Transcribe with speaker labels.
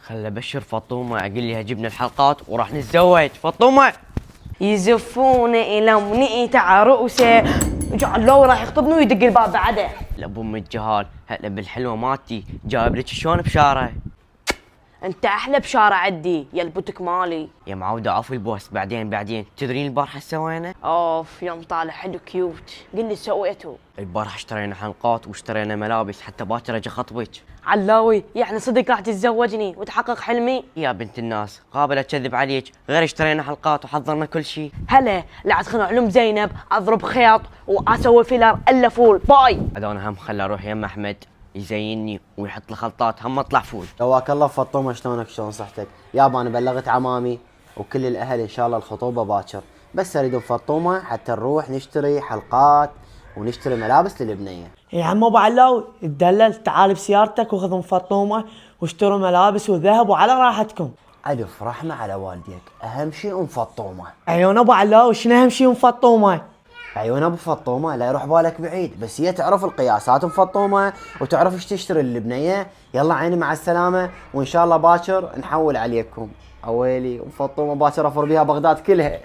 Speaker 1: خل ابشر فطومه اقول لها جبنا الحلقات وراح نتزوج. فطومه
Speaker 2: يزفون الى منئت على رؤسه، جعل لو راح يخطبني ويدق الباب بعده.
Speaker 1: لابو ام الجهال، هلا بالحلوه مالتي جايب لك شلون بشاره.
Speaker 2: انت احلى بشارع عدي يا البوتك مالي.
Speaker 1: يا معوده عفو البوس، بعدين تدرين البارحه سوينا؟
Speaker 2: اوف يوم طالع حلو كيوت، قل لي سويته.
Speaker 1: البارحه اشترينا حلقات واشترينا ملابس حتى باكر اجي خطبك.
Speaker 2: علاوي يعني صدق راح تتزوجني وتحقق حلمي؟
Speaker 1: يا بنت الناس قابل اكذب عليك، غير اشترينا حلقات وحضرنا كل شيء.
Speaker 2: هلا لا تخنق علوم زينب، اضرب خياط واسوي فيلر الا فول باي.
Speaker 1: عاد انا هم خل اروح يم احمد يزيني ويحط لي خلطات هم اطلع فول.
Speaker 3: جواك الله فطومه، شلونك شلون صحتك؟ يابا انا بلغت عمامي وكل الاهل ان شاء الله الخطوبه باكر، بس اريد فطومه حتى نروح نشتري حلقات ونشتري ملابس للبنيه.
Speaker 4: يا عم ابو علاوي اتدلل، تعال بسيارتك وخذ فطومه واشتروا ملابس وذهب وعلى راحتكم.
Speaker 3: الف رحمه على والديك، اهم شيء فطومه.
Speaker 4: عيون ابو علاوي شنو اهم شيء فطومه؟
Speaker 3: عيون ابو فطومه لا يروح بالك بعيد، بس هي تعرف القياسات مفطومه وتعرف ايش تشتري للبنيه. يلا عيني مع السلامه، وان شاء الله باكر نحول عليكم. اويلي وفطومه باكر افر بيها بغداد كلها.